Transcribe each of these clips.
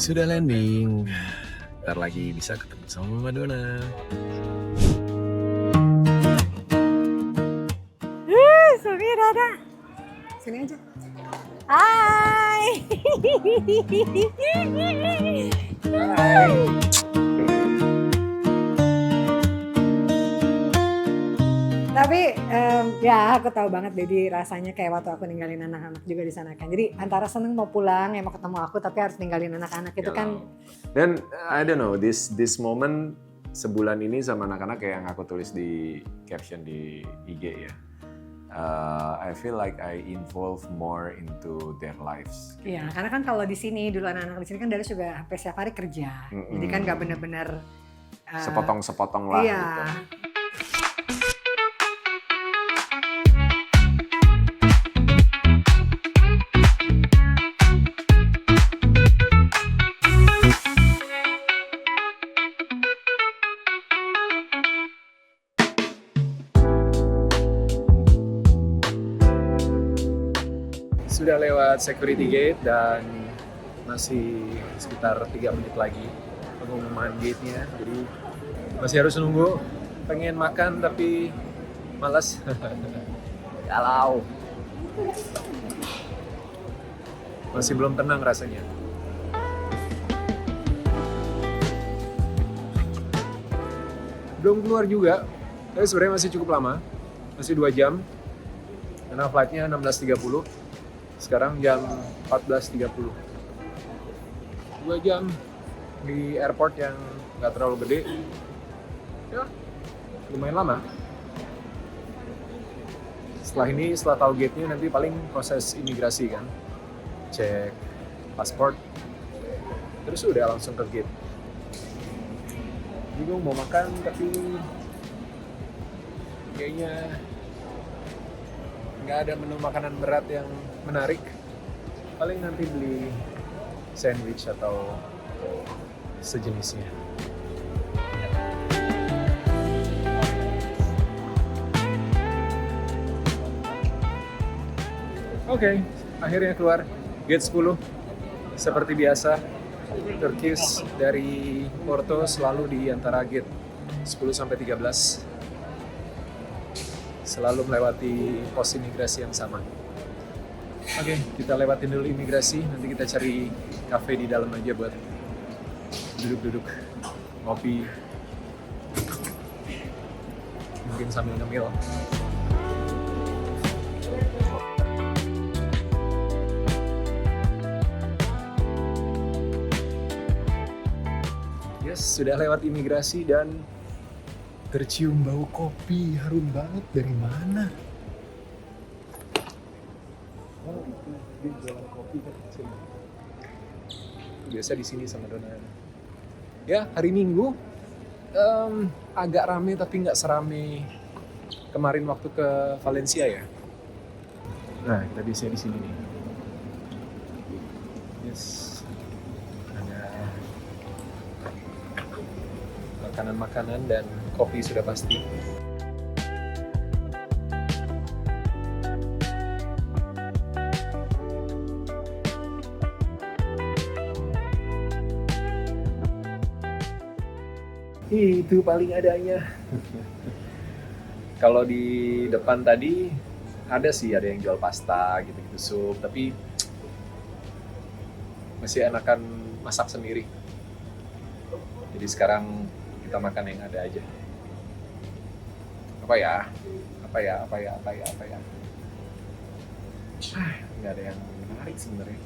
Sudah landing. Ntar lagi bisa ketemu sama Madonna. Sumi Rada. Sini aja. Hai. Hai. Tapi ya aku tahu banget baby rasanya kayak waktu aku ninggalin anak-anak juga di sana kan. Jadi antara seneng mau pulang ya mau ketemu aku tapi harus ninggalin anak-anak itu kan. Dan I don't know this moment sebulan ini sama anak-anak kayak yang aku tulis di caption di IG ya. I feel like I involve more into their lives. Iya, karena kan kalau di sini dulu anak-anak di sini kan Darius juga hampir setiap hari kerja. Jadi kan nggak benar-benar sepotong-sepotong lah iya. gitu. Sudah lewat security gate dan masih sekitar 3 menit lagi pengumuman gate-nya. Jadi masih harus nunggu. Pengen makan tapi malas. Galau. Masih belum tenang rasanya. Belum keluar juga. Tapi sebenarnya masih cukup lama. Masih 2 jam. Karena flight-nya 16.30. Sekarang jam 14.30. 2 jam di airport yang nggak terlalu gede. Ya, lumayan lama. Setelah ini, setelah tahu gate-nya nanti paling proses imigrasi kan. Cek paspor. Terus udah langsung ke gate. Bingung mau makan tapi kayaknya nggak ada menu makanan berat yang menarik. Paling nanti beli sandwich atau sejenisnya. Oke, akhirnya keluar gate 10. Seperti biasa, Turkish dari Porto selalu di antara gate 10 sampai 13. Selalu melewati pos imigrasi yang sama. Oke, kita lewatin dulu imigrasi, nanti kita cari cafe di dalam aja buat duduk-duduk, ngopi, mungkin sambil ngemil. Yes, sudah lewat imigrasi dan tercium bau kopi, harum banget. Dari mana? Oh, itu dia jualan kopi kan. Biasa di sini sama Dona. Ya, hari Minggu agak rame tapi nggak serame kemarin waktu ke Valencia ya. Nah, kita biasanya di sini nih. Yes, ada makanan-makanan dan kopi sudah pasti. Itu paling adanya. Kalau di depan tadi ada sih, ada yang jual pasta gitu-gitu, sup, tapi masih enakan masak sendiri. Jadi sekarang kita makan yang ada aja. Apa ya? Nggak ada yang menarik sebenarnya.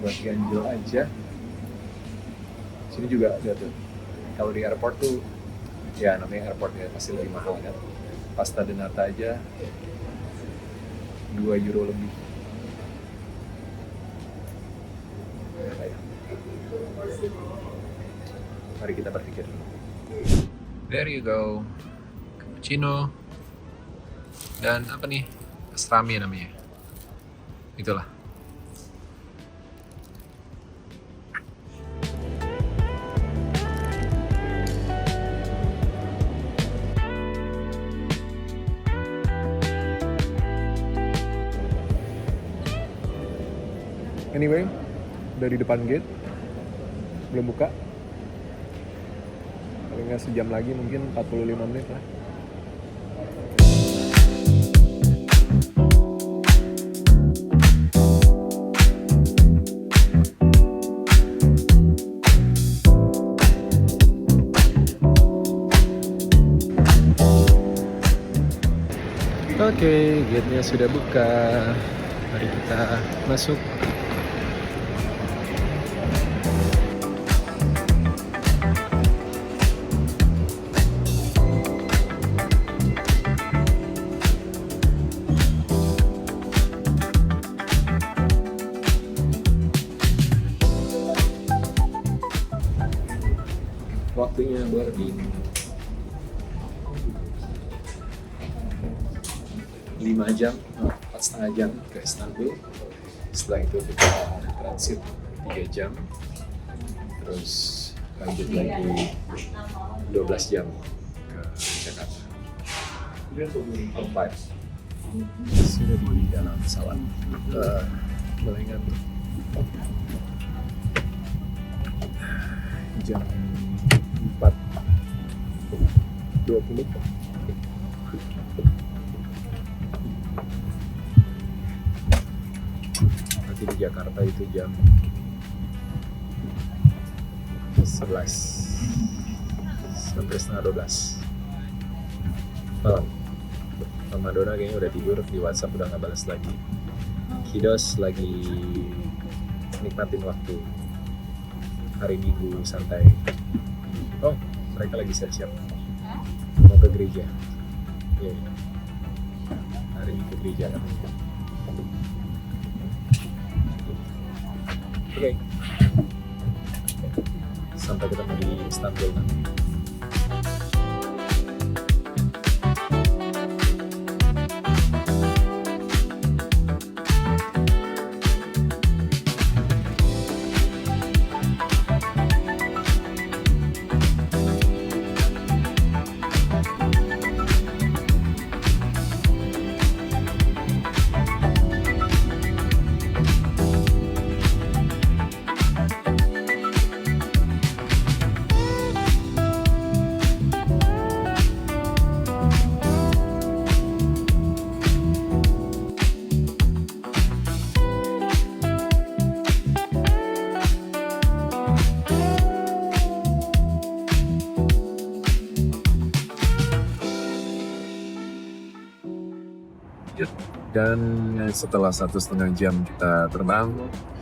Buat ganjil aja. Sini juga ada tuh. Kalau di airport tuh, ya namanya airport ya pasti lebih mahal kan. Pasta de nata aja 2 euro lebih. Mari kita berpikir dulu. There you go. Cappuccino. Dan apa nih? Pastrami namanya. Itulah. Anyway, dari depan gate belum buka. Paling nggak sejam lagi, mungkin 45 menit lah. Oke, gate-nya sudah buka. Mari kita masuk. Waktunya boarding 5 jam, 4,5 jam ke Istanbul. Setelah itu kita transit 3 jam, terus lanjut lagi 12 jam ke Jakarta. Alright. Sudah di dalam pesawat. Mulai ngantuk. Jam 4:20. Nanti di Jakarta itu jam 11 sampai setengah 12 malam. Mama Dona kayaknya udah tidur, di WhatsApp udah nggak balas lagi. Kidos lagi nikmatin waktu hari Minggu santai. Oh, mereka lagi siap-siap mau ke gereja. Iya. Hari ini ke gereja kan. Oke. Sampai ketemu di Istanbul nanti. Dan setelah 1,5 jam kita terbang,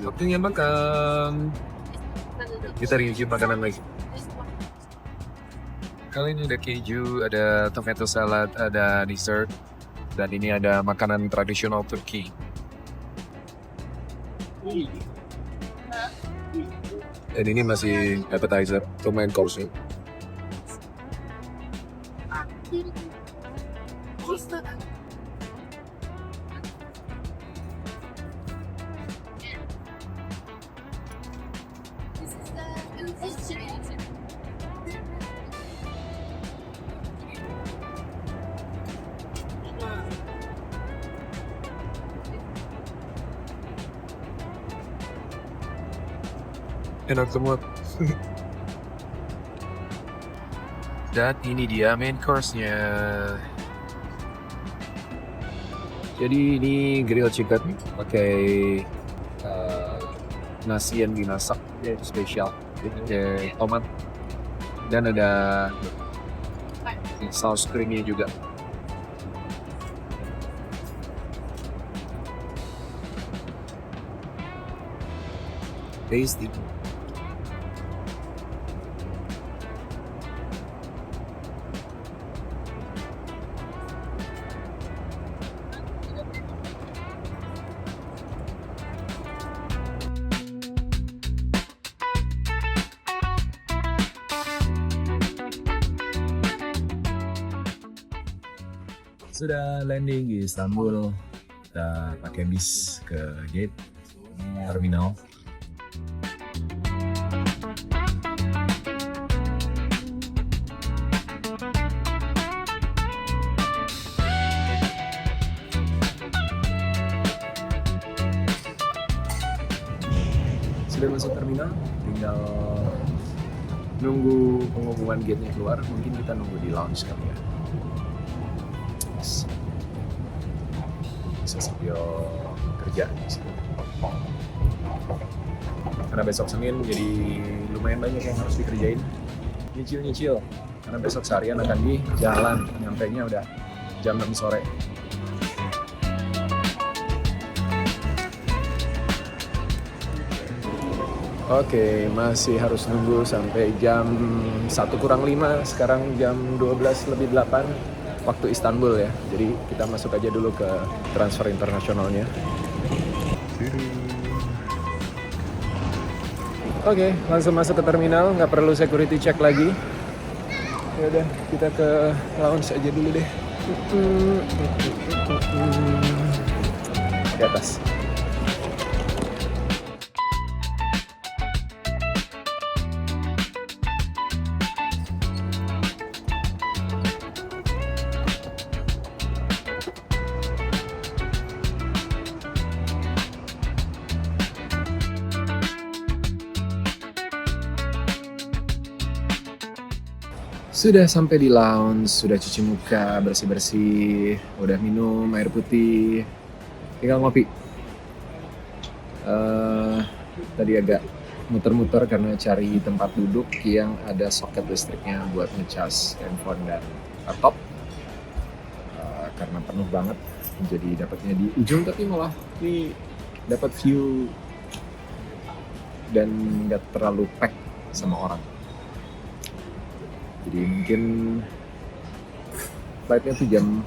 waktunya makan. Kita review makanan lagi. Kali ini ada keju, ada tomato salad, ada dessert, dan ini ada makanan tradisional Turki. Dan ini masih appetizer, itu main course. Enak semua. Dan ini dia main course-nya. Jadi ini grilled chicken pakai nasi yang dimasak spesial, pakai tomat, dan ada saus creamy juga. Tasty. Sudah landing di Istanbul, kita pakai bis ke gate terminal. Sudah masuk terminal, tinggal nunggu pengumuman gate-nya keluar. Mungkin kita nunggu di lounge kali ya. Yes. Bisa sambil kerja di situ. Karena besok Senin jadi lumayan banyak yang harus dikerjain. Nyicil. Karena besok seharian akan di jalan. Nyampainya udah jam 6 sore. Oke, masih harus nunggu sampai jam 1:05. Sekarang jam 12:08 waktu Istanbul ya. Jadi kita masuk aja dulu ke transfer internasionalnya. Oke, langsung masuk ke terminal, nggak perlu security check lagi. Ya udah, kita ke lounge aja dulu deh. Di atas. Sudah sampai di lounge, sudah cuci muka, bersih-bersih, udah minum air putih, tinggal ngopi. Tadi agak muter-muter karena cari tempat duduk yang ada soket listriknya buat ngecas handphone dan laptop. Karena penuh banget, jadi dapatnya di ujung tapi malah ini dapat view dan nggak terlalu pack sama orang. Jadi mungkin flightnya tuh jam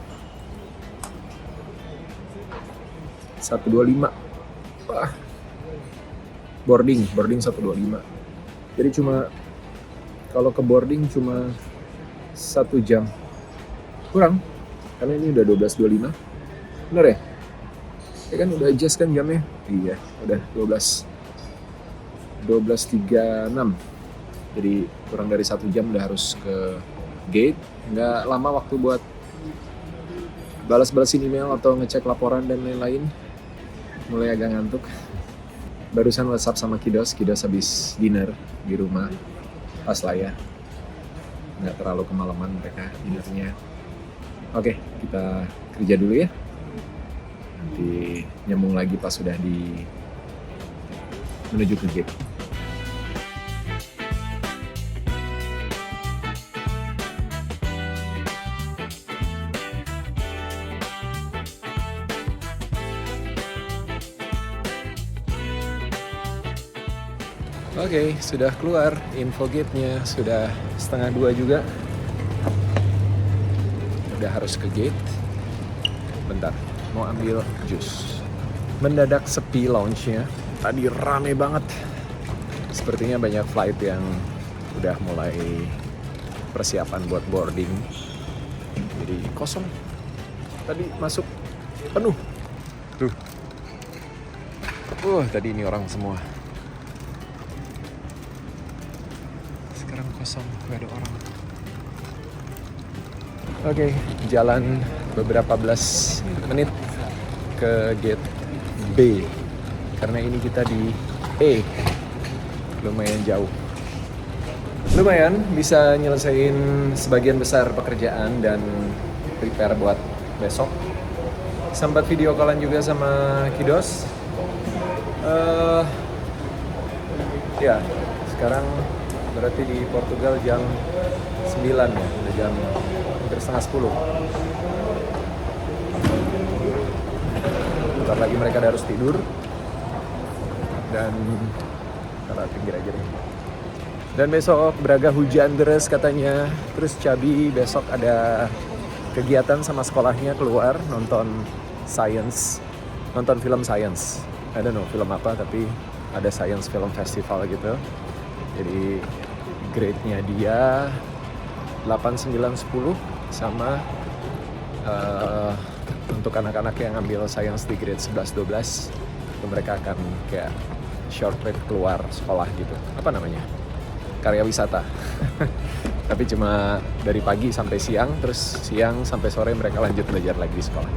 1:25. Wah. Boarding 1:25. Jadi cuma kalau ke boarding cuma 1 jam. Kurang. Karena ini udah 12:25. Bener ya? Ya kan udah adjust kan jamnya? Iya, udah 12:36. Jadi kurang dari 1 jam udah harus ke gate. Nggak lama waktu buat balas-balasin email atau ngecek laporan dan lain-lain. Mulai agak ngantuk. Barusan WhatsApp sama Kidos habis dinner di rumah. Pas lah ya. Nggak terlalu kemalaman mereka dinernya. Oke, kita kerja dulu ya. Nanti nyambung lagi pas sudah menuju ke gate. Oke, sudah keluar info gate-nya, sudah 1:30 juga. Udah harus ke gate. Bentar, mau ambil jus. Mendadak sepi lounge-nya. Tadi rame banget. Sepertinya banyak flight yang udah mulai persiapan buat boarding. Jadi kosong. Tadi masuk penuh. Tuh. Tadi ini orang semua. Sekarang kosong, gak ada orang. Oke, jalan beberapa belas menit ke gate B. Karena ini kita di E. Lumayan jauh. Lumayan bisa nyelesain sebagian besar pekerjaan dan prepare buat besok. Sempat video callan juga sama Kidos. Ya, sekarang berarti di Portugal jam 9 ya, udah jam hampir 9:30. Bentar lagi mereka udah harus tidur. Dan karena pinggir aja deh. Dan besok Braga hujan deras katanya. Terus Cabi besok ada kegiatan sama sekolahnya keluar nonton film science. I don't know film apa, tapi ada science film festival gitu. Jadi grade-nya dia 8, 9, 10 sama untuk anak-anak yang ambil science di grade 11, 12 itu mereka akan kayak short trip keluar sekolah gitu. Apa namanya? Karya wisata. Tapi cuma dari pagi sampai siang, terus siang sampai sore mereka lanjut belajar lagi di sekolah.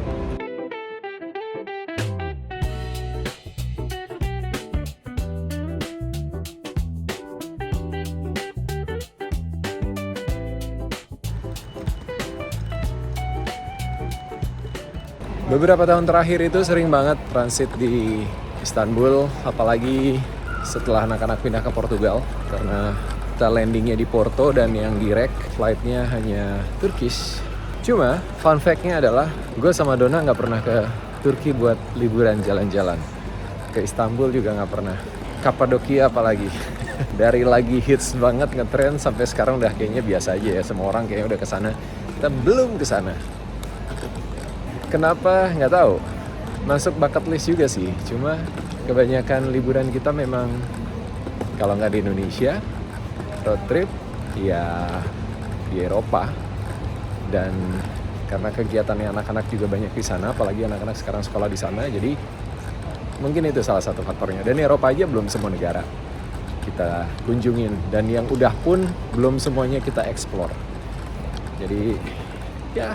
Beberapa tahun terakhir itu sering banget transit di Istanbul, apalagi setelah anak-anak pindah ke Portugal, karena kita landingnya di Porto dan yang direct flightnya hanya Turkish. Cuma fun fact-nya adalah gue sama Dona nggak pernah ke Turki buat liburan jalan-jalan. Ke Istanbul juga nggak pernah. Kapadokia apalagi. Dari lagi hits banget ngetrend sampai sekarang udah kayaknya biasa aja ya. Semua orang kayaknya udah kesana. Kita belum kesana. Kenapa? Nggak tahu. Masuk bucket list juga sih. Cuma kebanyakan liburan kita memang kalau nggak di Indonesia, road trip ya di Eropa. Dan karena kegiatannya anak-anak juga banyak di sana, apalagi anak-anak sekarang sekolah di sana, jadi mungkin itu salah satu faktornya. Dan Eropa aja belum semua negara kita kunjungin, dan yang udah pun belum semuanya kita explore. Jadi ya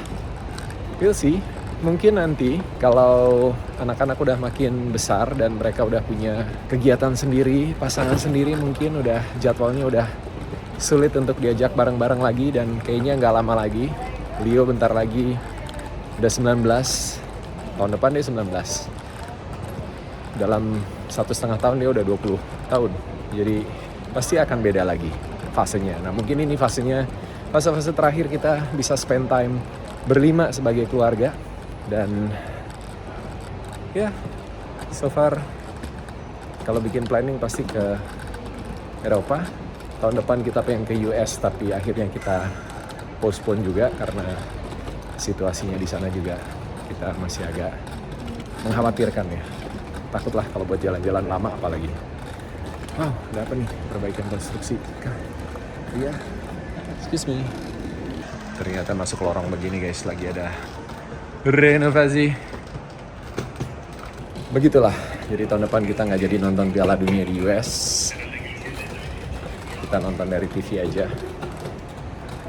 we'll see. Mungkin nanti kalau anak-anak udah makin besar dan mereka udah punya kegiatan sendiri, pasangan sendiri, mungkin udah jadwalnya udah sulit untuk diajak bareng-bareng lagi. Dan kayaknya nggak lama lagi, Leo bentar lagi udah 19, tahun depan dia 19. Dalam 1,5 tahun dia udah 20 tahun. Jadi pasti akan beda lagi fasenya. Nah mungkin ini fasenya, fase-fase terakhir kita bisa spend time berlima sebagai keluarga. Dan ya so far kalau bikin planning pasti ke Eropa. Tahun depan kita pengen ke US, tapi akhirnya kita postpone juga karena situasinya di sana juga kita masih agak mengkhawatirkan ya. Takutlah kalau buat jalan-jalan lama apalagi. Wow, ada apa nih? Perbaikan konstruksi. Iya. Excuse me. Ternyata masuk lorong begini guys, lagi ada renovasi. Begitulah. Jadi tahun depan kita nggak jadi nonton Piala Dunia di US. Kita nonton dari TV aja.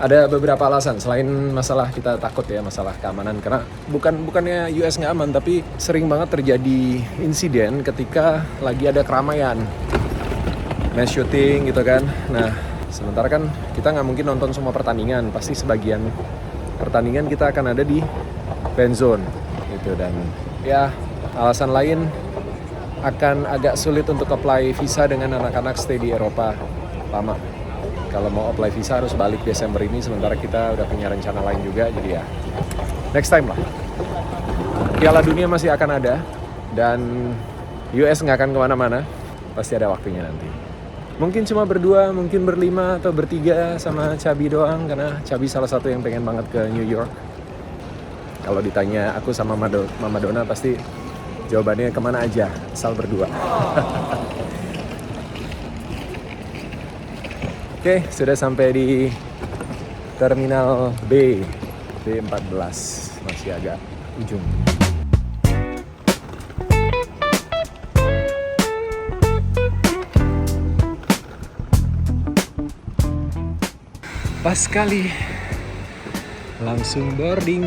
Ada beberapa alasan selain masalah kita takut ya, masalah keamanan, karena bukannya US nggak aman, tapi sering banget terjadi insiden ketika lagi ada keramaian, match shooting gitu kan. Nah sementara kan kita nggak mungkin nonton semua pertandingan, pasti sebagian pertandingan kita akan ada di fan zone gitu. Dan ya alasan lain akan agak sulit untuk apply visa dengan anak-anak stay di Eropa lama. Kalau mau apply visa harus balik Desember ini, sementara kita udah punya rencana lain juga. Jadi ya next time lah. Piala Dunia masih akan ada dan US nggak akan kemana-mana, pasti ada waktunya nanti. Mungkin cuma berdua, mungkin berlima atau bertiga sama Cabi doang, karena Cabi salah satu yang pengen banget ke New York. Kalau ditanya aku sama Mama Dona pasti jawabannya kemana aja, asal berdua. Oke, sudah sampai di Terminal B14, masih agak ujung. Pas sekali, langsung boarding.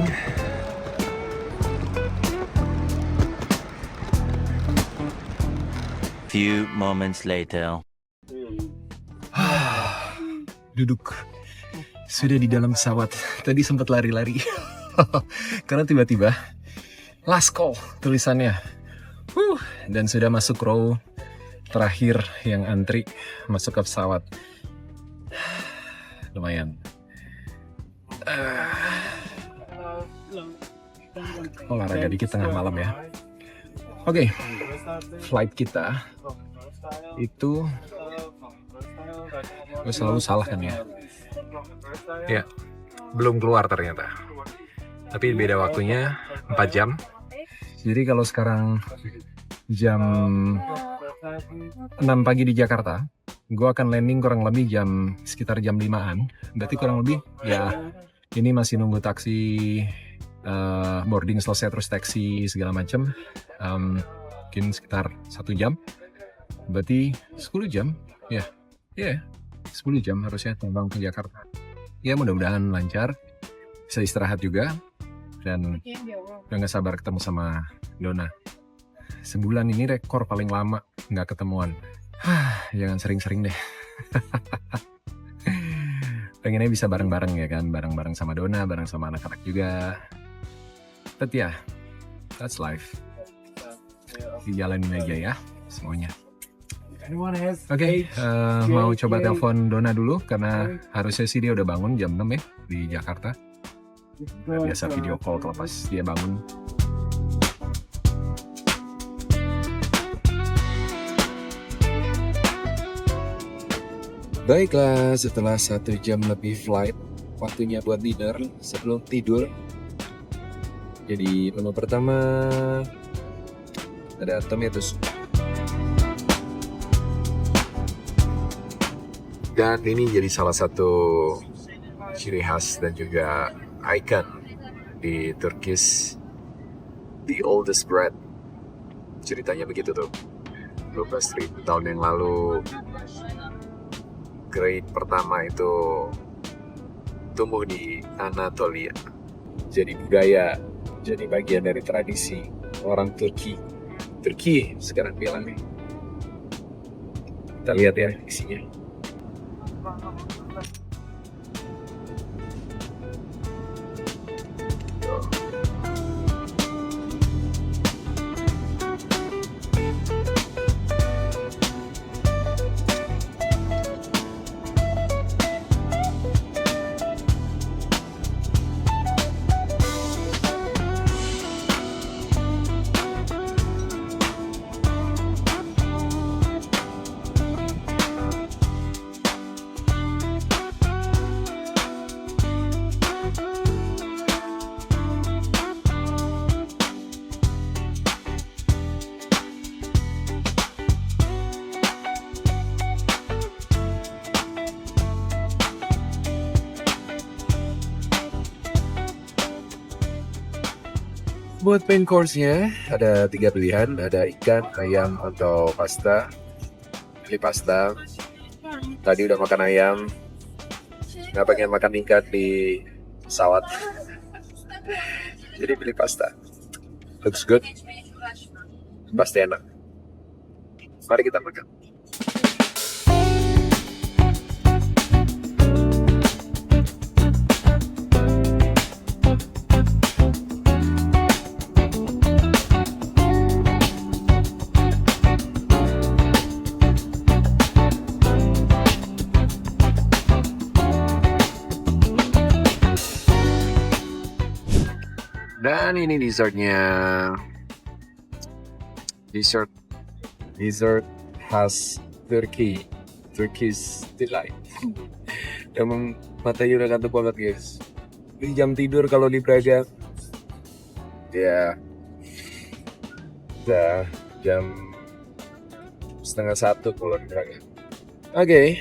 Few moments later. Duduk. Sudah di dalam pesawat. Tadi sempat lari-lari. Karena tiba-tiba last call tulisannya. Dan sudah masuk row terakhir yang antri masuk ke pesawat. Lumayan. Olahraga dikit tengah malam ya. Oke, flight kita itu gue selalu salah kan ya. Ya, belum keluar ternyata. Tapi beda waktunya 4 jam. Jadi kalau sekarang jam 6 pagi di Jakarta, gue akan landing kurang lebih sekitar jam 5-an. Berarti kurang lebih ya ini masih nunggu taksi, boarding selesai terus taksi segala macam. Mungkin sekitar 1 jam. Berarti 10 jam. Ya. 10 jam harusnya terbang ke Jakarta. Ya mudah-mudahan lancar. Bisa istirahat juga. Dan udah gak sabar ketemu sama Dona. Sebulan ini rekor paling lama gak ketemuan. Jangan sering-sering deh. Pengennya bisa bareng-bareng ya kan. Bareng-bareng sama Dona, bareng sama anak-anak juga. Tapi ya, That's life. Dijalanin aja ya semuanya. Oke, mau coba telepon Dona dulu karena harusnya sih dia udah bangun jam 6 ya di Jakarta. Biasa video call kalau pas dia bangun. Baiklah, setelah 1 jam lebih flight, waktunya buat dinner sebelum tidur. Jadi menu pertama ada tomato soup. Dan ini jadi salah satu ciri khas dan juga icon di Turkish, the oldest bread. Ceritanya begitu tuh. 12.000 tahun yang lalu, grade pertama itu tumbuh di Anatolia. Jadi budaya, jadi bagian dari tradisi orang Turki. Turki sekarang bilang nih. Kita lihat ya isinya. Buat main course-nya ada 3 pilihan, ada ikan, ayam, atau pasta. Pilih pasta. Tadi udah makan ayam, nggak pengen makan ikan di pesawat. Jadi pilih pasta. Looks good. Pasti enak. Mari kita makan. Dan ini dessertnya. Dessert khas Turki. Turkish delight. Emang matanya udah kantuk banget guys. Ini jam tidur kalau di Braga. Ya. Udah jam 12:30 kalau di Braga. Oke.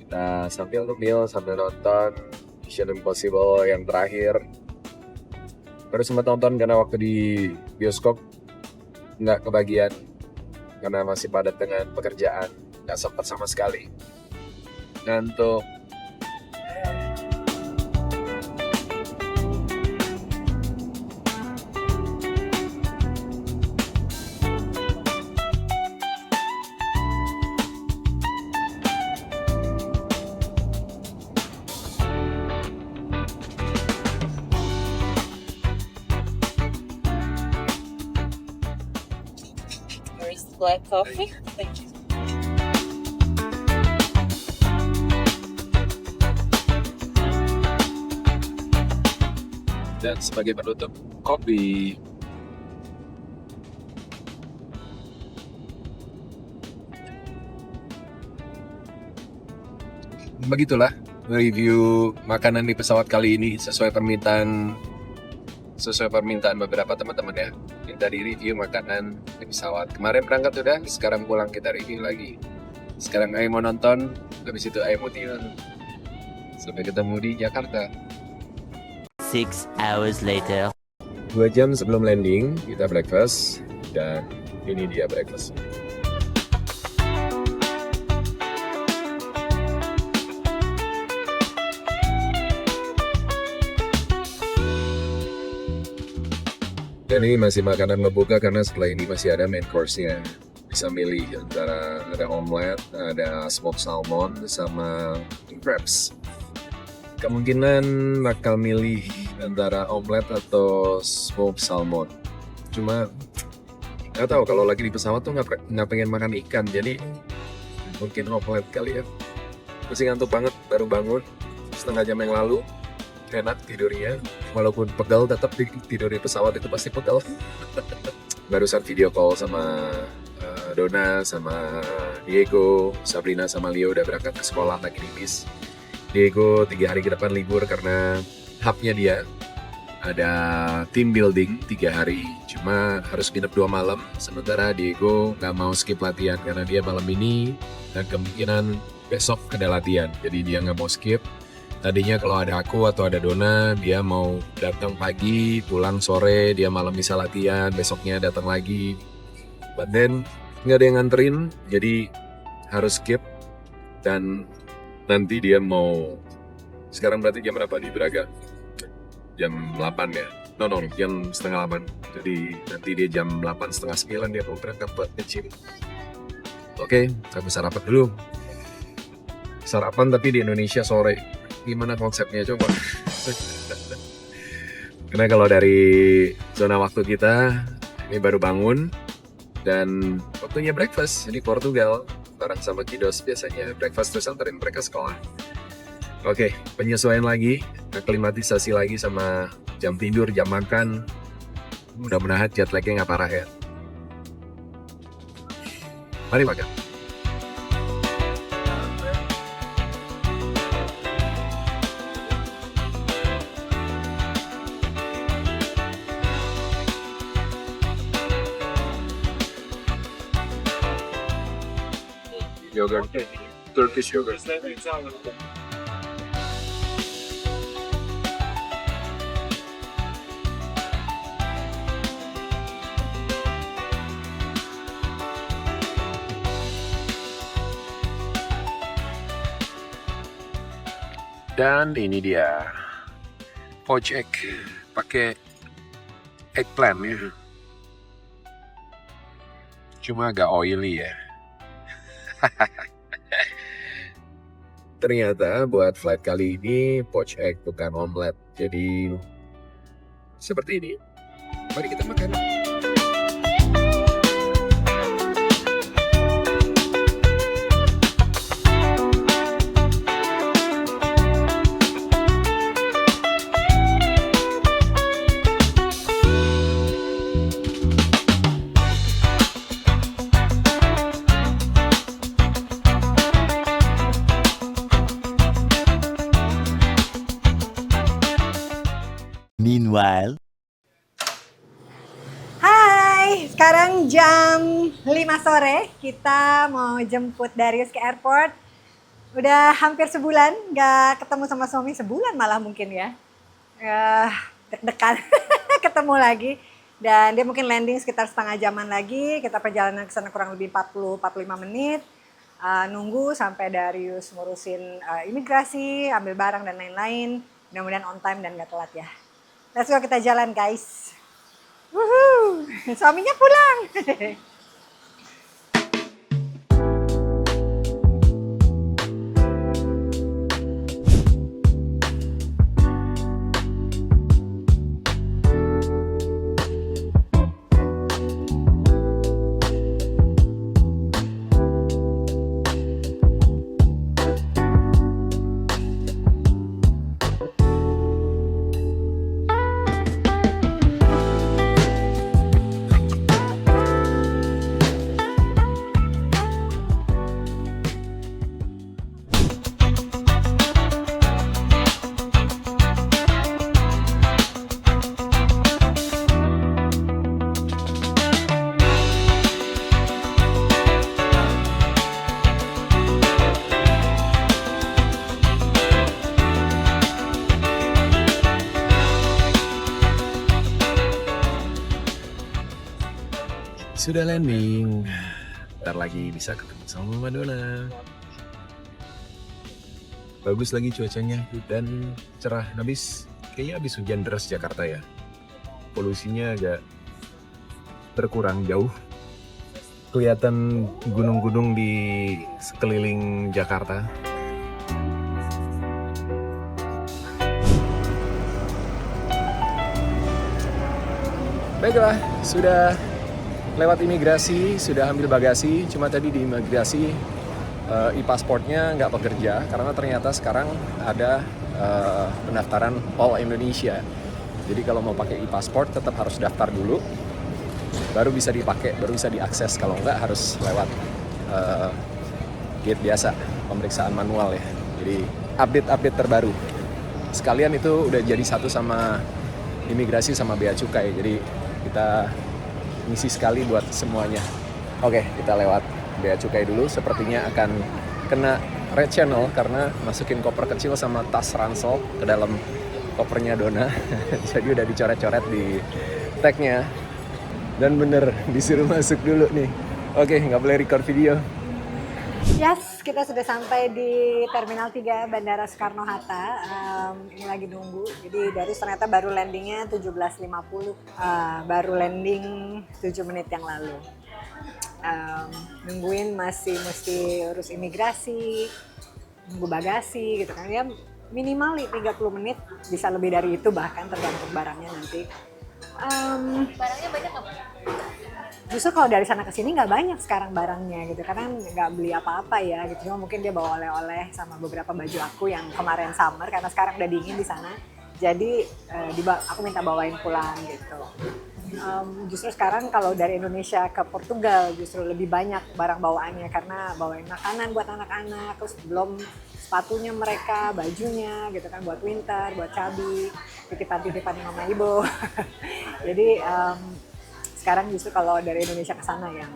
Kita sambil ngemil, sambil nonton Mission Impossible yang terakhir. Baru sempat nonton karena waktu di bioskop nggak kebagian karena masih padat dengan pekerjaan, nggak sempat sama sekali. Ngantuk. Black coffee. Thank you. Dan sebagai penutup, kopi. Begitulah review makanan di pesawat kali ini sesuai permintaan beberapa teman-teman ya. Minta di review makanan di pesawat. Kemarin berangkat udah, sekarang pulang kita review lagi. Sekarang Ayo mau nonton, habis itu Ayo mau tidur. Sampai ketemu di Jakarta. 6 hours later. 2 jam sebelum landing, kita breakfast. Dan ini dia breakfast. Dan ini masih makanan membuka karena setelah ini masih ada main course-nya. Bisa milih antara ada omelet, ada smoked salmon, sama crabs. Kemungkinan bakal milih antara omelet atau smoked salmon. Cuma nggak tahu kalau lagi di pesawat tuh nggak pengen makan ikan, jadi mungkin omelet kali ya. Masih ngantuk banget, baru bangun setengah jam yang lalu. Enak tidurnya, walaupun pegal tetap tidur di pesawat itu pasti pegal. Barusan video call sama Dona, sama Diego, Sabrina sama Leo udah berangkat ke sekolah lagi di bis. Diego 3 hari ke depan libur karena hubnya dia ada team building 3 hari, cuma harus nginep 2 malam. Sementara Diego nggak mau skip latihan karena dia malam ini dan kemungkinan besok ada latihan, jadi dia nggak mau skip. Tadinya kalau ada aku atau ada Dona, dia mau datang pagi, pulang sore, dia malam bisa latihan, besoknya datang lagi. But then nggak ada yang nganterin, jadi harus skip. Dan nanti dia mau, sekarang berarti jam berapa di Braga? Jam 8 ya? No, jam setengah 8. Jadi nanti dia jam 8, setengah 9 dia mau berangkat buat nge-gym. Oke, kami sarapan dulu. Sarapan tapi di Indonesia sore. Gimana konsepnya coba? Karena kalau dari zona waktu kita, ini baru bangun dan waktunya breakfast. Ini Portugal, bareng sama Kidos biasanya breakfast terus anterin mereka sekolah. Oke, penyesuaian lagi, aklimatisasi lagi sama jam tidur, jam makan. Mudah-mudahan jet lag-nya nggak parah ya. Mari makan. Yogurt, Turkish yogurt. Dan ini dia poached egg pakai eggplant ya. Cuma agak oily ya. Ternyata buat flight kali ini poached egg bukan omelet. Jadi seperti ini. Mari kita makan. Meanwhile. Hai, sekarang jam 5 sore. Kita mau jemput Darius ke airport. Udah hampir sebulan gak ketemu sama suami, sebulan malah mungkin ya. Deg-degan ketemu lagi. Dan dia mungkin landing sekitar setengah jaman lagi. Kita perjalanan ke sana kurang lebih 40-45 menit. Nunggu sampai Darius ngurusin imigrasi, ambil barang dan lain-lain. Mudah-mudahan on time dan gak telat ya. Let's go, kita jalan guys. Wuhuu, suaminya pulang. Sudah landing. Ntar lagi bisa ketemu sama Madonna. Bagus lagi cuacanya dan cerah. Kayaknya habis hujan deras Jakarta ya. Polusinya agak berkurang jauh. Kelihatan gunung-gunung di sekeliling Jakarta. Baiklah, sudah lewat imigrasi, sudah ambil bagasi. Cuma tadi di imigrasi e-pasportnya nggak bekerja karena ternyata sekarang ada pendaftaran All Indonesia. Jadi kalau mau pakai e-pasport tetap harus daftar dulu, baru bisa dipakai, baru bisa diakses. Kalau nggak harus lewat gate biasa, pemeriksaan manual ya. Jadi update terbaru. Sekalian itu udah jadi satu sama imigrasi sama bea cukai. Jadi kita misi sekali buat semuanya. Oke, kita lewat bea cukai dulu. Sepertinya akan kena red channel karena masukin koper kecil sama tas ransel ke dalam kopernya Donna. Jadi udah dicoret-coret di tagnya. Dan bener disuruh masuk dulu nih. Oke, nggak boleh record video. Yes, kita sudah sampai di Terminal 3 Bandara Soekarno-Hatta. Ini lagi nunggu. Jadi dari ternyata baru landingnya 17.50. Baru landing 7 menit yang lalu. Nungguin masih mesti urus imigrasi, nunggu bagasi gitu kan. Ya minimal 30 menit, bisa lebih dari itu bahkan tergantung barangnya nanti. Barangnya banyak nggak? Justru kalau dari sana ke sini nggak banyak sekarang barangnya gitu, karena nggak beli apa-apa ya gitu. Cuma mungkin dia bawa oleh-oleh sama beberapa baju aku yang kemarin summer karena sekarang udah dingin di sana. Jadi aku minta bawain pulang gitu. Justru sekarang kalau dari Indonesia ke Portugal justru lebih banyak barang bawaannya karena bawain makanan buat anak-anak, terus belum sepatunya mereka, bajunya gitu kan buat winter, buat cabi, titipan-titipan mama ibu. Jadi sekarang justru kalau dari Indonesia ke sana yang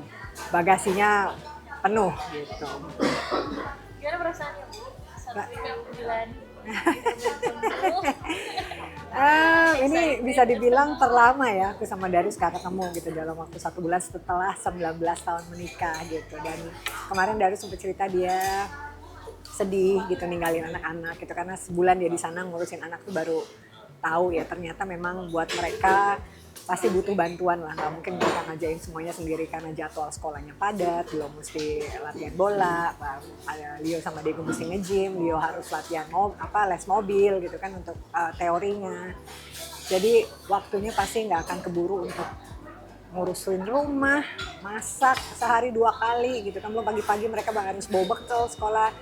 bagasinya penuh gitu. Gimana perasaannya Bu? Sampai bulan. Ini bisa dibilang terlama ya aku sama Darius gak ketemu gitu dalam waktu 1 bulan setelah 19 tahun menikah gitu. Dan kemarin Darius sempat cerita dia sedih gitu ninggalin anak-anak gitu karena sebulan dia di sana ngurusin anak tuh baru tahu ya ternyata memang buat mereka pasti butuh bantuan lah, nggak mungkin mereka ngajain semuanya sendiri karena jadwal sekolahnya padat, belum mesti latihan bola, Leo sama Diego mesti nge-gym, Leo harus latihan les mobil gitu kan untuk teorinya. Jadi waktunya pasti nggak akan keburu untuk ngurusin rumah, masak sehari 2 kali gitu kan, belum pagi-pagi mereka harus bawa bekal sekolah,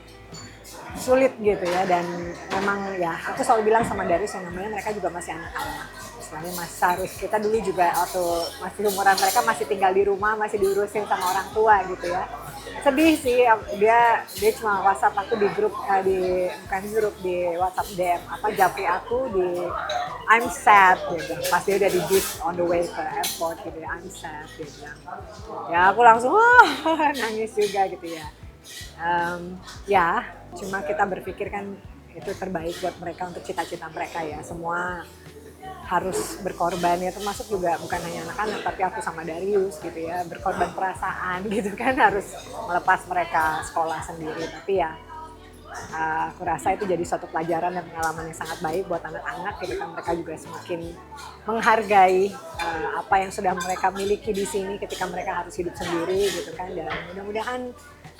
sulit gitu ya. Dan memang ya aku selalu bilang sama Darius yang namanya mereka juga masih anak-anak. Istilahnya masih harus, kita dulu juga waktu masih umuran mereka masih tinggal di rumah, masih diurusin sama orang tua gitu ya. Sedih sih, dia cuma WhatsApp aku di grup, di WhatsApp DM Japri aku di I'm sad gitu. Pas dia udah di beach on the way ke airport gitu ya, I'm sad dia bilang. Ya aku langsung nangis juga gitu ya. Ya cuma kita berpikir kan itu terbaik buat mereka untuk cita-cita mereka ya. Semua harus berkorban ya, termasuk juga bukan hanya anak-anak tapi aku sama Darius gitu ya, berkorban perasaan gitu kan, harus melepas mereka sekolah sendiri. Tapi ya aku rasa itu jadi suatu pelajaran dan pengalaman yang sangat baik buat anak-anak gitu kan. Mereka juga semakin menghargai apa yang sudah mereka miliki di sini ketika mereka harus hidup sendiri gitu kan. Dan mudah-mudahan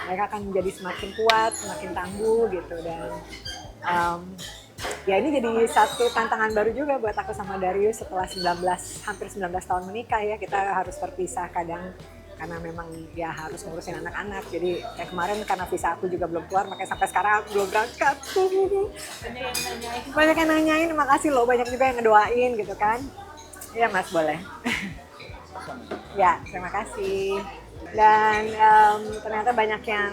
mereka akan menjadi semakin kuat, semakin tangguh gitu. Dan ya ini jadi satu tantangan baru juga buat aku sama Darius setelah hampir 19 tahun menikah ya. Kita harus terpisah kadang karena memang ya harus ngurusin anak-anak. Jadi kayak kemarin karena visa aku juga belum keluar, makanya sampai sekarang aku belum berangkat. Banyak yang nanyain, makasih loh, banyak juga yang ngedoain gitu kan. Iya Mas, boleh. Ya, terima kasih. Dan ternyata banyak yang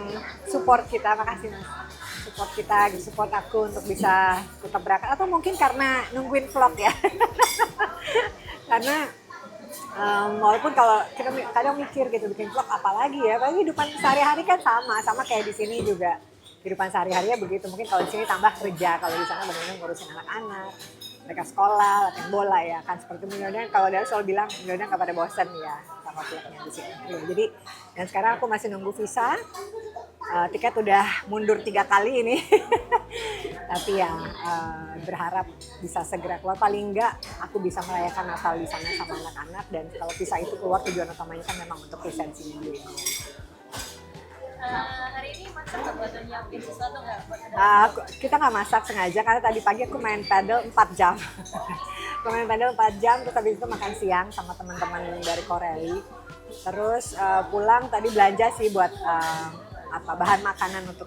support kita, makasih Mas. Support aku untuk bisa tetap berangkat, atau mungkin karena nungguin vlog ya. Karena walaupun kalau kita kadang mikir gitu bikin vlog apalagi ya, tapi kehidupan sehari-hari kan sama kayak di sini juga. Kehidupan sehari-harinya begitu, mungkin kalau di sini tambah kerja, kalau di sana benar-benar ngurusin anak-anak, mereka sekolah, latihan bola ya kan, seperti mudah-mudahan kalau Darius selalu bilang mudah-mudahan nggak pada bosan ya sama vlognya di sini. Ya, jadi dan sekarang aku masih nunggu visa. Tiket udah mundur 3 kali ini. Tapi ya berharap bisa segera keluar, paling enggak aku bisa merayakan Natal di sana sama anak-anak. Dan kalau visa itu keluar, tujuan utamanya kan memang untuk lisensinya dulu. Hari ini masak nggak buat nyiapin sesuatu nggak? Kita nggak masak sengaja karena tadi pagi aku main paddle 4 jam. Flight attendant 4 jam, terus habis itu makan siang sama teman-teman dari Corelli. Terus pulang tadi belanja sih buat bahan makanan untuk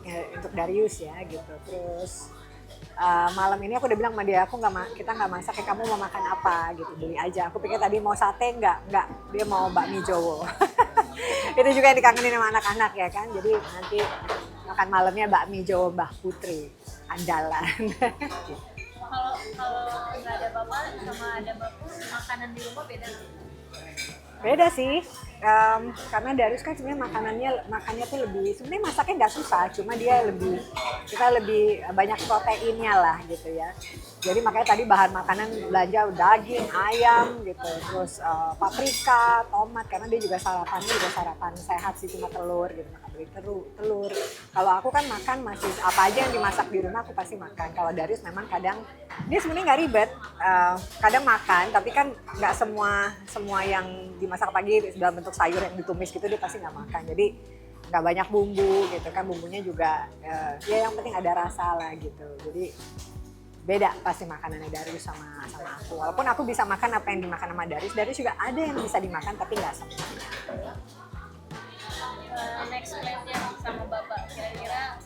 Darius ya gitu. Terus malam ini aku udah bilang sama dia, kita nggak masak, ya kamu mau makan apa gitu, beli aja. Aku pikir tadi mau sate, nggak, dia mau bakmi Jowo. Itu juga yang dikangenin sama anak-anak ya kan, jadi nanti makan malamnya bakmi Jowo Mbah Putri, andalan. Kalau nggak ada bapak sama ada bapak, makanan di rumah beda nggak? Beda sih, karena Darius kan sebenarnya makannya tuh lebih, sebenarnya masaknya nggak susah, cuma kita lebih banyak proteinnya lah gitu ya. Jadi makanya tadi bahan makanan belanja daging, ayam gitu, terus paprika, tomat, karena dia juga sarapan sehat sih, cuma telur gitu, makan beli telur. Kalau aku kan makan masih apa aja yang dimasak di rumah aku pasti makan. Kalau Darius memang kadang dia sebenarnya nggak ribet, kadang makan, tapi kan nggak semua yang dimasak pagi dalam bentuk sayur yang ditumis gitu dia pasti nggak makan. Jadi nggak banyak bumbu gitu kan, bumbunya juga ya yang penting ada rasa lah gitu. Jadi beda pasti makanannya Darius sama aku. Walaupun aku bisa makan apa yang dimakan sama Darius juga ada yang bisa dimakan tapi nggak semua. Next plan-nya sama bapak kira-kira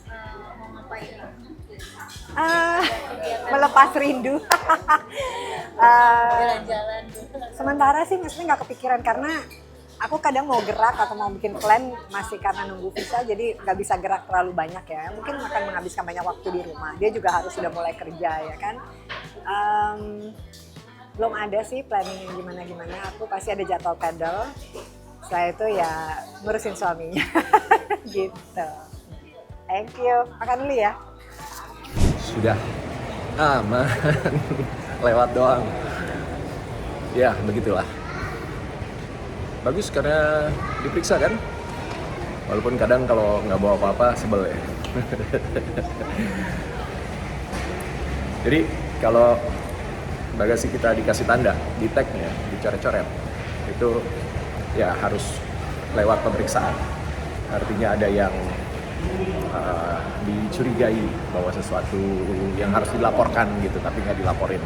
mau ngapain? Melepas rindu. Jalan-jalan. Sementara sih maksudnya nggak kepikiran, karena aku kadang mau gerak atau mau bikin plan masih karena nunggu visa, jadi nggak bisa gerak terlalu banyak ya. Mungkin akan menghabiskan banyak waktu di rumah. Dia juga harus sudah mulai kerja ya kan. Belum ada sih planning yang gimana-gimana. Aku pasti ada jadwal paddle. Setelah itu ya ngurusin suaminya. Gitu. Thank you. Makan dulu ya. Sudah aman. Lewat doang. Ya, begitulah. Bagus karena diperiksa kan? Walaupun kadang kalau nggak bawa apa-apa sebel ya. Jadi kalau bagasi kita dikasih tanda, di tag-nya, dicoret-coret, itu ya harus lewat pemeriksaan. Artinya ada yang dicurigai bahwa sesuatu yang harus dilaporkan gitu, tapi nggak dilaporin.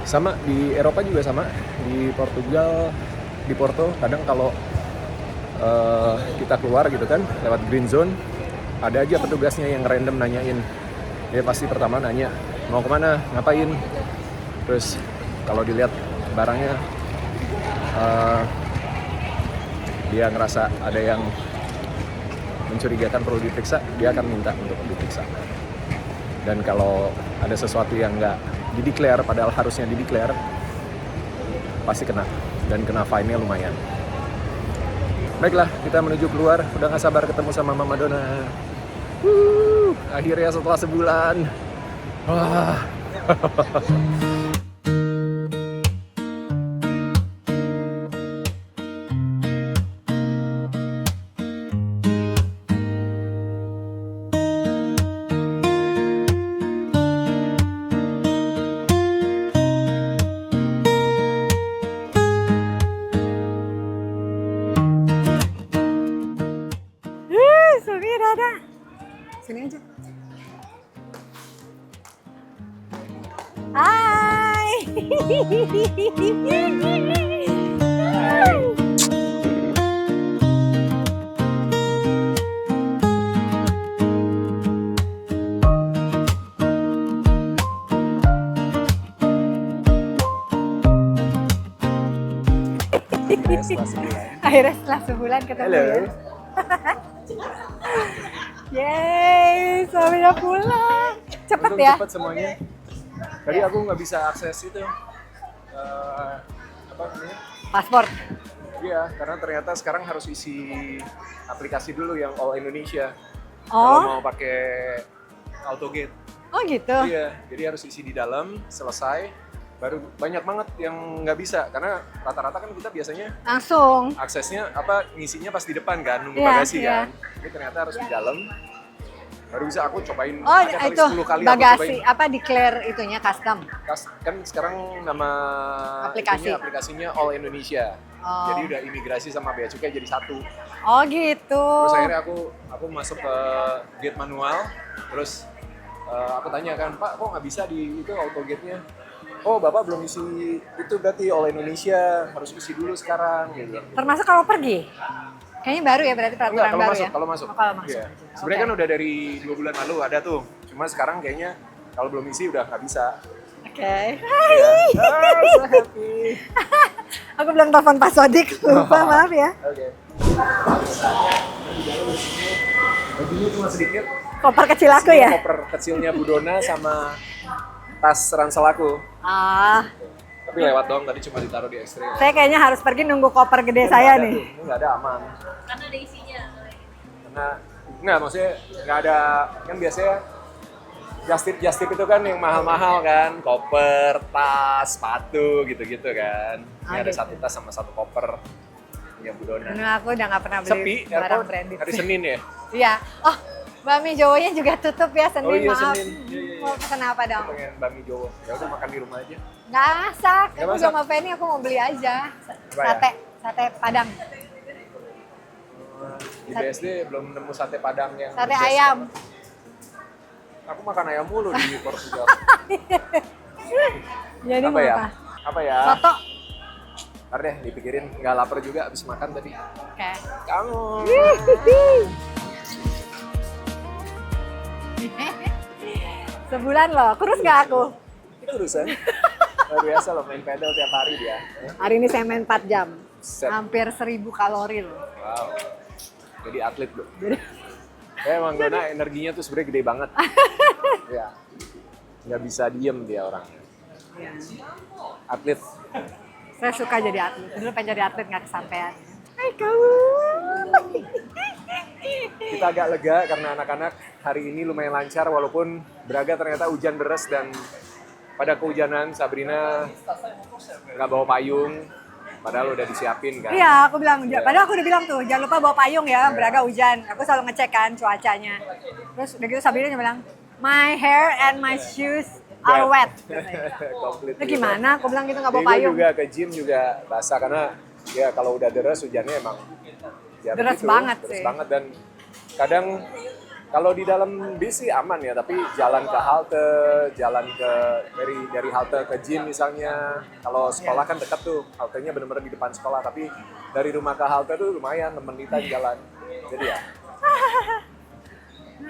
Sama di Eropa juga sama, di Porto kadang kalau kita keluar gitu kan lewat green zone, ada aja petugasnya yang random nanyain. Dia pasti pertama nanya mau kemana, ngapain, terus kalau dilihat barangnya dia ngerasa ada yang mencurigakan perlu diperiksa, dia akan minta untuk diperiksa. Dan kalau ada sesuatu yang nggak dideklar padahal harusnya dideklar, pasti kena. Dan kena fine-nya lumayan. Baiklah, kita menuju keluar. Udah gak sabar ketemu sama Mama Dona. Akhirnya setelah sebulan. Wah. Sini aja. Hai. Akhirnya setelah sebulan ketemu. Halo. Ya. Yeay, suaminya pulang. Cepet Untung ya? cepet semuanya. Tadi aku nggak bisa akses itu. Apa namanya? Paspor. Iya, karena ternyata sekarang harus isi aplikasi dulu yang All Indonesia. Oh, Kalau mau pakai AutoGate. oh gitu. Iya, jadi harus isi di dalam, selesai. Baru banyak banget yang nggak bisa, karena rata-rata kan kita biasanya Langsung. aksesnya ngisinya pas di depan kan, nunggu Iya, bagasi iya. kan. Jadi ternyata harus di dalam. Baru bisa aku cobain, Oh, ada kali itu 10 kali bagasi aku cobain. declare itunya custom. Kan sekarang nama aplikasinya All Indonesia. Oh. Jadi udah imigrasi sama bea cukai jadi satu. Oh gitu. Terus akhirnya aku masuk ke gate manual, terus aku tanya kan, Pak kok nggak bisa di itu auto gate-nya? oh Bapak belum isi itu berarti All Indonesia harus isi dulu sekarang gitu. Termasuk kalau pergi? Kayaknya baru ya berarti peraturan Enggak, kalau baru masuk, ya? kalau masuk. Oh, kalau masuk Iya. aja. Sebenarnya Oke. kan udah dari 2 bulan lalu ada tuh. Cuma sekarang kayaknya kalau belum isi udah nggak bisa. Oke. Iya. So happy. Aku belum telepon Pak Sodik, lupa maaf ya. Oke. Bajunya cuma sedikit. Koper kecil aku Ini ya? koper kecilnya Bu Dona sama tas ransel aku. Ah, Tapi lewat doang tadi cuma ditaruh di ekstrim. saya kayaknya harus pergi nunggu koper gede saya nih. Ini nggak ada aman. Karena ada isinya. Karena nggak maksudnya nggak ada kan biasanya just tip itu kan yang mahal-mahal kan, koper, tas, sepatu gitu-gitu kan. Ini ada gitu. satu tas sama satu koper punya Bu Dona. Nah, aku udah nggak pernah beli Sepi barang airport branded. hari Senin ya. Iya. Oh, Bami Jowonya juga tutup ya Senin, Oh iya, maaf. Senin. Iya, iya, iya. Mau pesan apa dong? Pengen bami Jowo. Ya udah makan di rumah aja. Nggak masak. Nggak Aku masak? sama Penny aku mau beli aja. Apa ya? Sate Padang. Di BSD belum nemu sate Padang yang Sate the best ayam. banget. Aku makan ayam mulu di Portugal. Jadi Apa mau ya? apa? Apa ya? Soto. Ntar deh dipikirin, nggak lapar juga abis makan tadi. Oke. Kamu. Sebulan loh, kurus nggak aku? Itu urusan. Luar biasa loh main pedal tiap hari dia. Hari ini saya main 4 jam. Set. Hampir 1000 kalori loh. Wow. Jadi atlet loh. Ya emang Dona energinya tuh sebenarnya gede banget. Ya. Nggak bisa diem dia orangnya. Iya. Atlet. Saya suka jadi atlet. Dulu pengen jadi atlet nggak kesampaian. Hai kamu. Kita agak lega karena anak-anak hari ini lumayan lancar walaupun Braga ternyata hujan deras dan pada kehujanan Sabrina nggak bawa payung padahal udah disiapin kan. Iya, aku bilang. Padahal aku udah bilang tuh, jangan lupa bawa payung ya, Braga hujan. Aku selalu ngecek kan cuacanya. Terus udah gitu Sabrina bilang, my hair and my shoes are wet. Komplit. Itu gimana? Aku bilang gitu nggak bawa Diego payung. juga ke gym juga basah karena ya kalau udah deras hujannya emang ya Deras begitu, banget deras sih. banget dan kadang kalau di dalam bis sih aman ya tapi jalan ke halte, jalan ke dari halte ke gym misalnya kalau sekolah kan dekat tuh haltenya bener-bener di depan sekolah tapi dari rumah ke halte tuh lumayan 6 menitan jalan jadi ya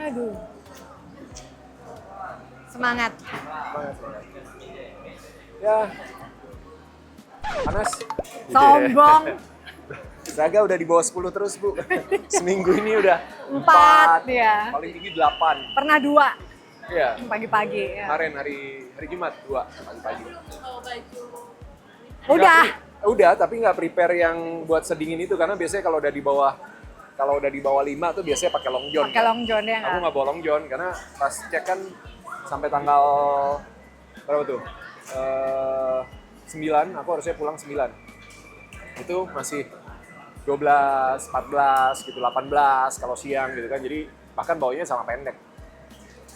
Aduh. Semangat. semangat. Ya panas. Sombong. Braga udah di bawah 10 terus Bu. Seminggu ini udah 4 ya. paling tinggi 8. Pernah 2 Iya. pagi-pagi ya. Kemarin hari Jumat 2 pagi-pagi. Bawa baju. Udah. Udah, tapi nggak prepare yang buat sedingin itu karena biasanya kalau udah di bawah 5 tuh biasanya pakai long john. Pakai long john ya Aku nggak? nggak bawa long john karena pas cek kan sampai tanggal berapa tuh? 9, aku harusnya pulang 9. Itu masih 12, 14 gitu, 18 kalau siang gitu kan. Jadi bahkan bawanya sama pendek.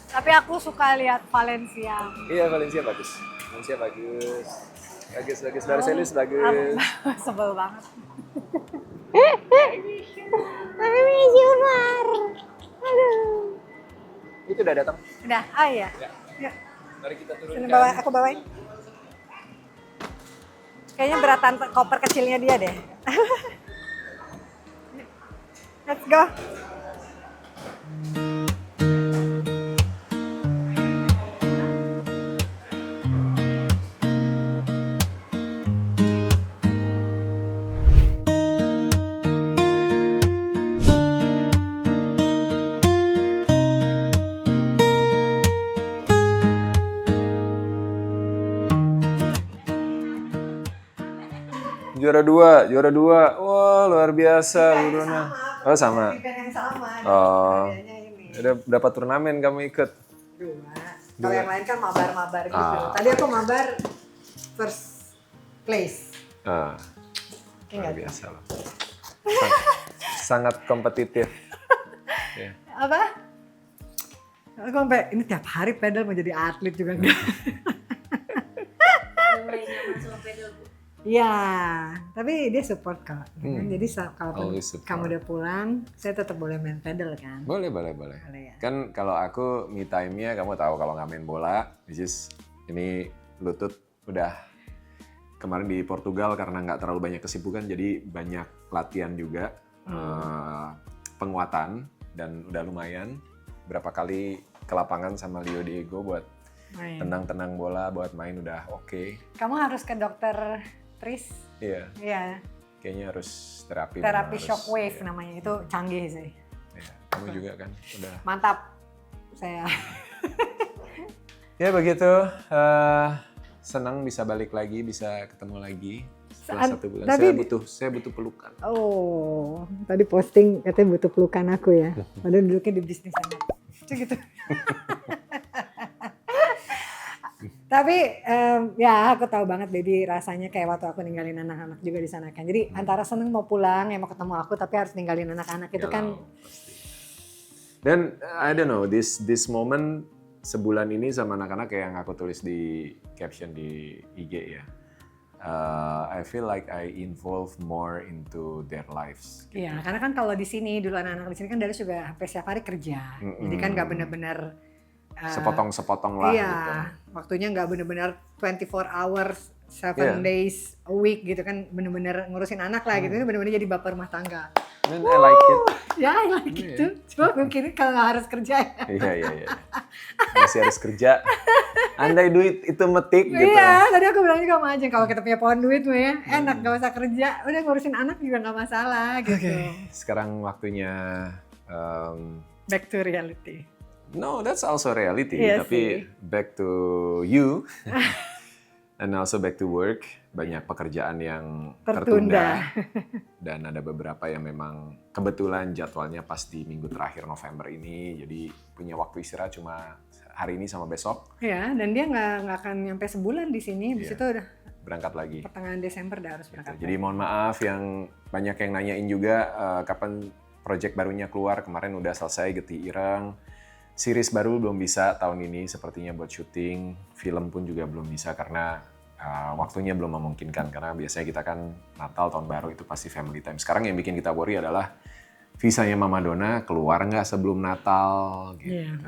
Tapi aku suka lihat Valencia. Iya, Valencia bagus. Valencia bagus. Bagus. Barcelos bagus. Aku sebel banget. Tapi Jumar. Aduh. Itu udah datang. Udah, ah iya. Ya. Yuk, Mari kita turunkan. sini bawa, aku bawain. Kayaknya beratan koper kecilnya dia deh. Let's go. Juara dua. Wah, luar biasa, Bu Dona. Oh, sama. Event yang sama. Oh. Bedanya ini. Udah berapa turnamen kamu ikut? 2. Kalau yang lain kan mabar-mabar gitu. Ah. Tadi aku mabar first place. Ah, Oke, luar nggak? biasa loh. Sangat kompetitif. Ya. Apa? Aku sampai ini tiap hari pedal mau jadi atlet juga enggak. Mulai nyaman sama pedal, Bu. Iya, tapi dia support kok. Jadi kalau Always support. kamu udah pulang, saya tetap boleh main pedal kan. Boleh. Boleh ya. Kan kalau aku me time-nya kamu tahu kalau nggak main bola, which is ini lutut udah kemarin di Portugal karena nggak terlalu banyak kesibukan, jadi banyak latihan juga, penguatan, dan udah lumayan. Berapa kali ke lapangan sama Leo Diego buat tenang-tenang bola, buat main udah oke. Kamu harus ke dokter Tris. Iya, Iya. kayaknya harus terapi. Terapi harus, shockwave iya. namanya, itu canggih sih. Iya. Kamu juga kan udah. Mantap. Saya. Ya begitu. Senang bisa balik lagi, bisa ketemu lagi setelah 1 bulan. Saya butuh pelukan. Oh, tadi posting katanya butuh pelukan aku ya. Padahal duduknya di bisnis anak. Gitu. Tapi ya aku tahu banget baby rasanya kayak waktu aku ninggalin anak-anak juga di sana kan. Jadi antara seneng mau pulang ya mau ketemu aku tapi harus ninggalin anak-anak itu kan. Pasti. Dan I don't know, this moment sebulan ini sama anak-anak kayak yang aku tulis di caption di IG ya. I feel like I involve more into their lives. Iya, karena kan kalau di sini dulu anak-anak di sini kan Darius juga hampir setiap hari kerja. Jadi kan nggak benar-benar sepotong-sepotong lah iya, gitu. waktunya nggak benar-benar 24 hours, 7 days a week gitu kan, benar-benar ngurusin anak lah gitu, benar-benar jadi bapak rumah tangga. And I like it. Ya, I like it tuh. Cuma mungkin kalau nggak harus kerja ya. Iya. Masih harus kerja. Andai duit itu metik gitu. Iya, tadi aku bilang juga sama Ajeng, kalau kita punya pohon duit mah ya, enak gak usah kerja, udah ngurusin anak juga nggak masalah gitu. Sekarang waktunya Back to reality. no, that's also reality. Iya Tapi sih. back to you and also back to work. Banyak pekerjaan yang tertunda. Dan ada beberapa yang memang kebetulan jadwalnya pas di minggu terakhir November ini. Jadi punya waktu istirahat cuma hari ini sama besok. Ya, dan dia nggak akan nyampe sebulan di sini, habis Iya. itu udah Berangkat lagi. pertengahan Desember udah harus berangkat. Jadi mohon maaf yang banyak yang nanyain juga kapan project barunya keluar. Kemarin udah selesai Getih Ireng. Series baru belum bisa tahun ini sepertinya buat syuting. Film pun juga belum bisa karena waktunya belum memungkinkan. Karena biasanya kita kan Natal, Tahun Baru itu pasti family time. Sekarang yang bikin kita worry adalah visanya Mama Donna keluar nggak sebelum Natal gitu. Iya.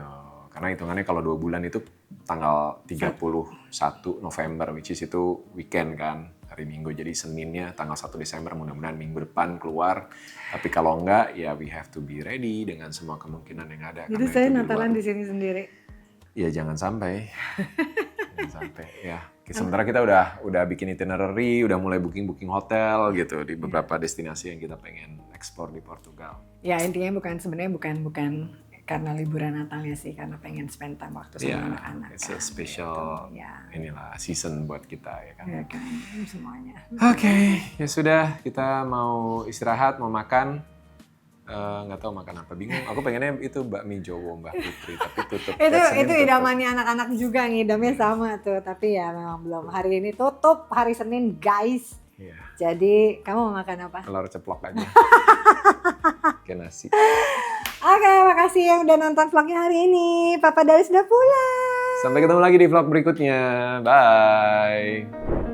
Karena hitungannya kalau 2 bulan itu tanggal 31 November, which is itu weekend kan, hari Minggu. Jadi Seninnya tanggal 1 Desember mudah-mudahan minggu depan keluar. Tapi kalau enggak, ya we have to be ready dengan semua kemungkinan yang ada. Jadi karena saya itu Natalan luar. di sini sendiri. Ya jangan sampai. Jangan sampai ya. Sementara kita udah bikin itinerary, udah mulai booking hotel gitu di beberapa destinasi yang kita pengen explore di Portugal. Ya intinya sebenarnya bukan karena liburan Natal ya sih, karena pengen spend time waktu sama Ya, anak-anak. it's a kan, special gitu. Ya, inilah season buat kita ya kan. ya kan semuanya. Oke, ya sudah, kita mau istirahat, mau makan. Nggak tahu makan apa, bingung. Aku pengennya itu bakmi Jowo Mbak Putri, tapi tutup. Itu idamannya anak-anak juga, ngidamnya sama tuh, tapi ya memang belum. Hari ini tutup, hari Senin guys. Iya, Jadi kamu mau makan apa? telur ceplok aja. Kayak nasi. Oke, makasih yang udah nonton vlognya hari ini. Papa Darius udah pulang. Sampai ketemu lagi di vlog berikutnya. Bye.